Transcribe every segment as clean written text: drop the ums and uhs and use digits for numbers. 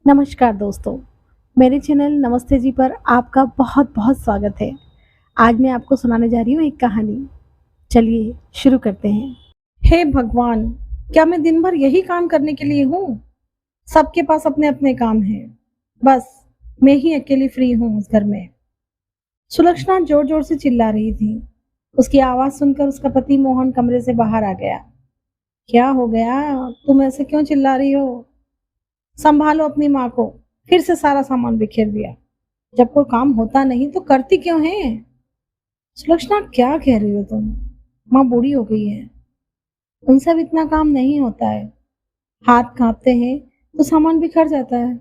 नमस्कार दोस्तों, मेरे चैनल नमस्ते जी पर आपका बहुत-बहुत स्वागत है। आज मैं आपको सुनाने जा रही हूँ एक कहानी। चलिए शुरू करते हैं। हे भगवान! क्या मैं दिन भर यही काम करने के लिए हूँ? सबके पास अपने-अपने काम हैं। बस मैं ही अकेली फ्री हूँ उस घर में। सुलक्षणा ज़ोर-ज़ोर से चिल्ला रही थी। उसकी आवाज़ सुनकर उसका पति मोहन कमरे से बाहर आ गया। क्या हो गया? तुम ऐसे क्यों चिल्ला रही हो? संभालो अपनी माँ को। फिर से सारा सामान बिखेर दिया। जब कोई काम होता नहीं तो करती क्यों है? सुलक्षणा क्या कह रही हो तुम? माँ बूढ़ी हो गई है। उनसे अब इतना काम नहीं होता है। हाथ कांपते हैं तो सामान बिखर जाता है।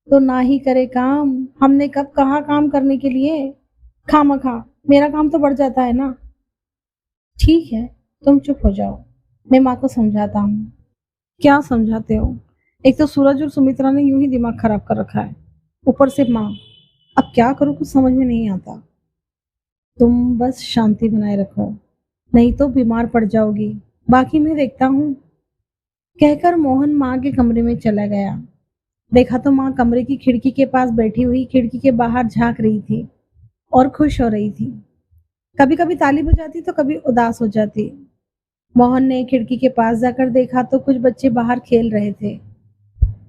तो ना ही करे काम। हमने कब कहा काम करने के लिए? खामखा मेरा काम तो बढ़ जाता है ना। ठीक है, तुम चुप हो जाओ। मैं माँ को समझाता हूँ। क्या समझाते हो? एक तो सूरज और सुमित्रा ने यूं ही दिमाग खराब कर रखा है। ऊपर से माँ। अब क्या करूँ कुछ समझ में नहीं आता। तुम बस शांति बनाए रखो, नहीं तो बीमार पड़ जाओगी। बाकी मैं देखता हूँ। कहकर मोहन माँ के कमरे में चला गया। देखा तो माँ कमरे की खिड़की के पास बैठी हुई खिड़की के बाहर झांक रही थी और खुश हो रही थी। कभी कभी ताली बजाती तो कभी उदास हो जाती। मोहन ने खिड़की के पास जाकर देखा तो कुछ बच्चे बाहर खेल रहे थे।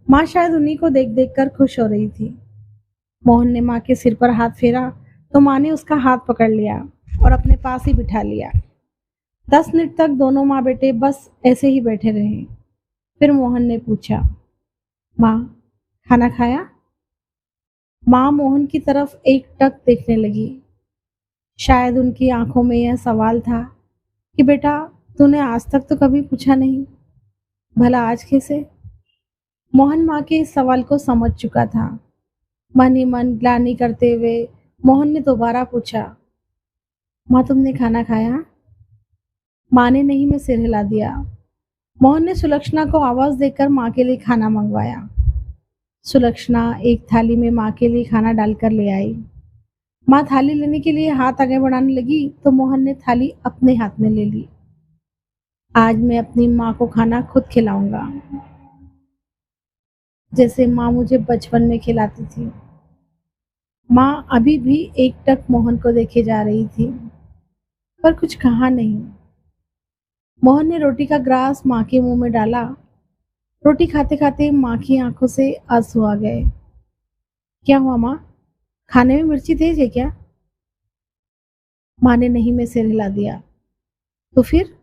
माँ शायद उन्हीं को देख देख कर खुश हो रही थी। मोहन ने माँ के सिर पर हाथ फेरा तो माँ ने उसका हाथ पकड़ लिया और अपने पास ही बिठा लिया। 10 मिनट तक दोनों माँ बेटे बस ऐसे ही बैठे रहे। फिर मोहन ने पूछा, माँ, खाना खाया? माँ मोहन की तरफ एक टक देखने लगी। शायद उनकी आंखों में यह सवाल था कि बेटा, तूने आज तक तो कभी पूछा नहीं, भला आज कैसे? मोहन माँ के इस सवाल को समझ चुका था। मन ही मन ग्लानि करते हुए मोहन ने दोबारा पूछा, माँ तुमने खाना खाया? माँ ने नहीं में सिर हिला दिया। मोहन ने सुलक्षणा को आवाज देकर माँ के लिए खाना मंगवाया। सुलक्षणा एक थाली में माँ के लिए खाना डालकर ले आई। माँ थाली लेने के लिए हाथ आगे बढ़ाने लगी तो मोहन ने थाली अपने हाथ में ले ली। आज मैं अपनी माँ को खाना खुद खिलाऊंगा, जैसे माँ मुझे बचपन में खिलाती थी। माँ अभी भी एकटक मोहन को देखे जा रही थी, पर कुछ कहा नहीं। मोहन ने रोटी का ग्रास माँ के मुंह में डाला। रोटी खाते खाते माँ की आंखों से आंसू आ गए। क्या हुआ माँ? खाने में मिर्ची तेज है क्या? माँ ने नहीं में सिर हिला दिया। तो फिर?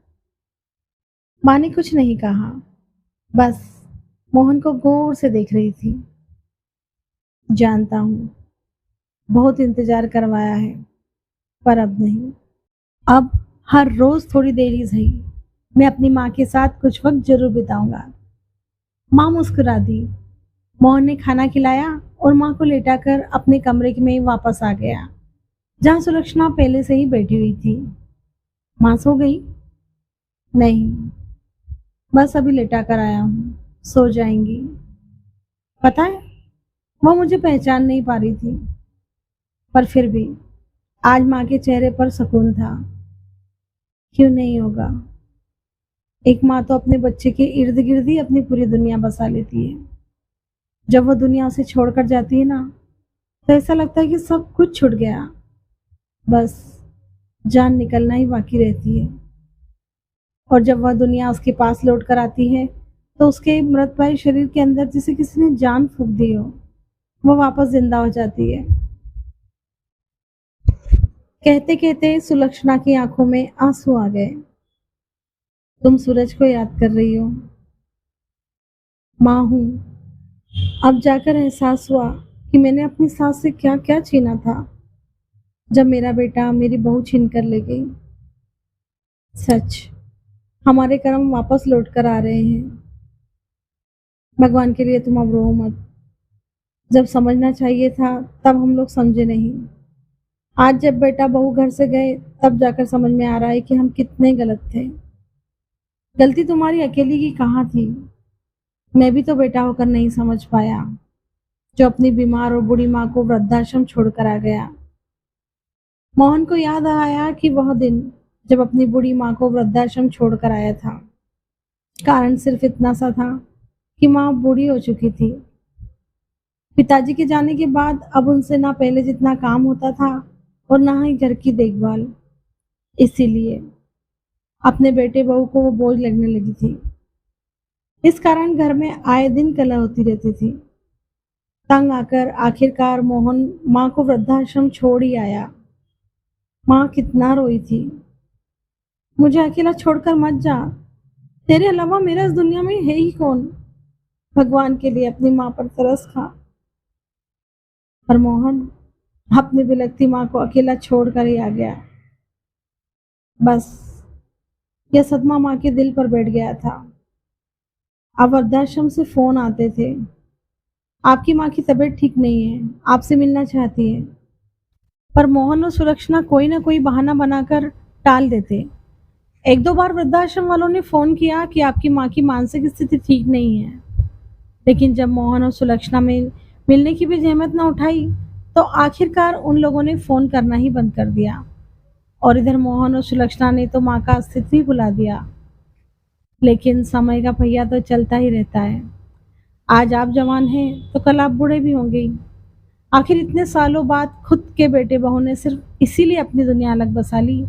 माँ ने कुछ नहीं कहा, बस मोहन को गौर से देख रही थी। जानता हूँ, बहुत इंतजार करवाया है, पर अब नहीं। अब हर रोज थोड़ी देर ही सही, मैं अपनी माँ के साथ कुछ वक्त जरूर बिताऊंगा। माँ मुस्कुरा दी। मोहन ने खाना खिलाया और माँ को लेटाकर अपने कमरे में वापस आ गया, जहाँ सुलक्षणा पहले से ही बैठी हुई थी। माँ सो गई? नहीं, बस अभी लेटा कर आया हूँ, सो जाएंगी। पता है, वो मुझे पहचान नहीं पा रही थी, पर फिर भी आज माँ के चेहरे पर सुकून था। क्यों नहीं होगा? एक माँ तो अपने बच्चे के इर्द गिर्द ही अपनी पूरी दुनिया बसा लेती है। जब वो दुनिया उसे छोड़कर जाती है ना, तो ऐसा लगता है कि सब कुछ छूट गया, बस जान निकलना ही बाकी रहती है। और जब वह दुनिया उसके पास लौट कर आती है तो उसके मृतप्राय शरीर के अंदर जैसे किसी ने जान फूंक दी हो, वह वापस जिंदा हो जाती है। कहते कहते सुलक्षणा की आंखों में आंसू आ गए। तुम सूरज को याद कर रही हो? माँ हूँ। अब जाकर एहसास हुआ कि मैंने अपनी सास से क्या क्या छीना था, जब मेरा बेटा मेरी बहू छीन कर ले गई। सच, हमारे कर्म वापस लौट कर आ रहे हैं। भगवान के लिए तुम अब रो मत। जब समझना चाहिए था तब हम लोग समझे नहीं। आज जब बेटा बहू घर से गए तब जाकर समझ में आ रहा है कि हम कितने गलत थे। गलती तुम्हारी अकेली की कहाँ थी? मैं भी तो बेटा होकर नहीं समझ पाया, जो अपनी बीमार और बूढ़ी माँ को वृद्धाश्रम छोड़कर आ गया। मोहन को याद आया कि वह दिन जब अपनी बूढ़ी माँ को वृद्धाश्रम छोड़कर आया था। कारण सिर्फ इतना सा था कि माँ बूढ़ी हो चुकी थी। पिताजी के जाने के बाद अब उनसे ना पहले जितना काम होता था और ना ही घर की देखभाल। इसीलिए अपने बेटे बहू को वो बोझ लगने लगी थी। इस कारण घर में आए दिन कलह होती रहती थी। तंग आकर आखिरकार मोहन माँ को वृद्धाश्रम छोड़ ही आया। माँ कितना रोई थी, मुझे अकेला छोड़कर मत जा, तेरे अलावा मेरा इस दुनिया में है ही कौन। भगवान के लिए अपनी माँ पर तरस खा। पर मोहन अपनी बिलखती माँ को अकेला छोड़कर ही आ गया। बस यह सदमा माँ के दिल पर बैठ गया था। अब वृद्धाश्रम से फोन आते थे, आपकी माँ की तबीयत ठीक नहीं है, आपसे मिलना चाहती है। पर मोहन और सुलक्षणा कोई ना कोई बहाना बनाकर टाल देते। एक दो बार वृद्धाश्रम वालों ने फोन किया कि आपकी माँ की मानसिक स्थिति ठीक नहीं है, लेकिन जब मोहन और सुलक्षणा में मिलने की भी जहमत न उठाई तो आखिरकार उन लोगों ने फोन करना ही बंद कर दिया। और इधर मोहन और सुलक्षणा ने तो माँ का अस्तित्व ही भुला दिया। लेकिन समय का पहिया तो चलता ही रहता है। आज आप जवान हैं तो कल आप बूढ़े भी होंगे। आखिर इतने सालों बाद खुद के बेटे बहू ने सिर्फ इसीलिए अपनी दुनिया अलग बसा ली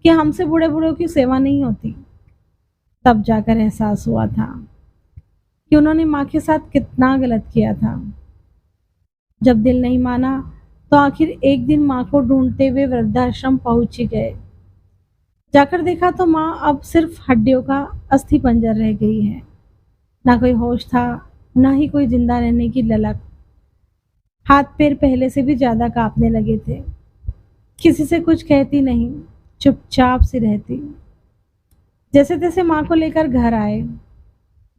कि हमसे बूढ़े बूढ़ों की सेवा नहीं होती। तब जाकर एहसास हुआ था कि उन्होंने माँ के साथ कितना गलत किया था। जब दिल नहीं माना तो आखिर एक दिन माँ को ढूंढते हुए वृद्धाश्रम पहुंच ही गए। जाकर देखा तो माँ अब सिर्फ हड्डियों का अस्थि पंजर रह गई है। ना कोई होश था, ना ही कोई जिंदा रहने की ललक। हाथ पैर पहले से भी ज्यादा कांपने लगे थे। किसी से कुछ कहती नहीं, चुपचाप सी रहती। जैसे तैसे माँ को लेकर घर आए।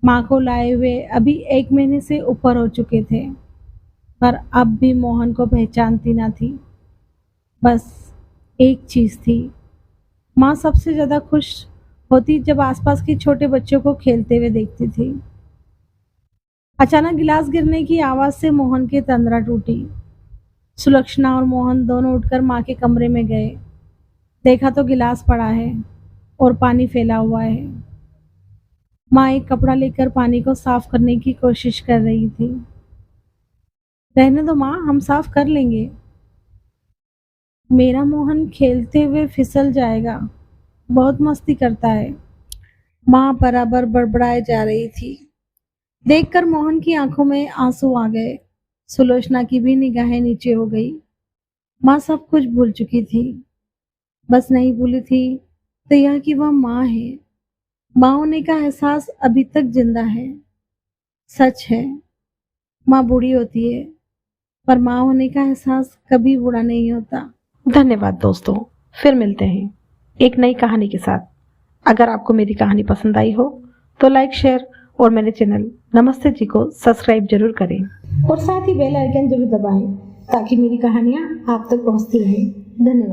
माँ को लाए हुए अभी 1 महीने से ऊपर हो चुके थे, पर अब भी मोहन को पहचानती ना थी। बस एक चीज थी, माँ सबसे ज्यादा खुश होती जब आसपास के छोटे बच्चों को खेलते हुए देखती थी। अचानक गिलास गिरने की आवाज से मोहन की तंद्रा टूटी। सुलक्षणा और मोहन दोनों उठकर माँ के कमरे में गए। देखा तो गिलास पड़ा है और पानी फैला हुआ है। माँ एक कपड़ा लेकर पानी को साफ करने की कोशिश कर रही थी। रहने दो माँ, हम साफ कर लेंगे। मेरा मोहन खेलते हुए फिसल जाएगा, बहुत मस्ती करता है। माँ बराबर बड़बड़ाए जा रही थी। देखकर मोहन की आंखों में आंसू आ गए। सुलोचना की भी निगाहें नीचे हो गई। माँ सब कुछ भूल चुकी थी। बस नहीं भूली थी तो यह कि वह माँ है। माँ होने का एहसास अभी तक जिंदा है। सच है, माँ बूढ़ी होती है, पर माँ होने का एहसास कभी बुरा नहीं होता। धन्यवाद दोस्तों, फिर मिलते हैं एक नई कहानी के साथ। अगर आपको मेरी कहानी पसंद आई हो तो लाइक, शेयर और मेरे चैनल नमस्ते जी को सब्सक्राइब जरूर करें और साथ ही बेल आइकन जरूर दबाएं ताकि मेरी कहानियाँ आप तक पहुँचती रहें। धन्यवाद।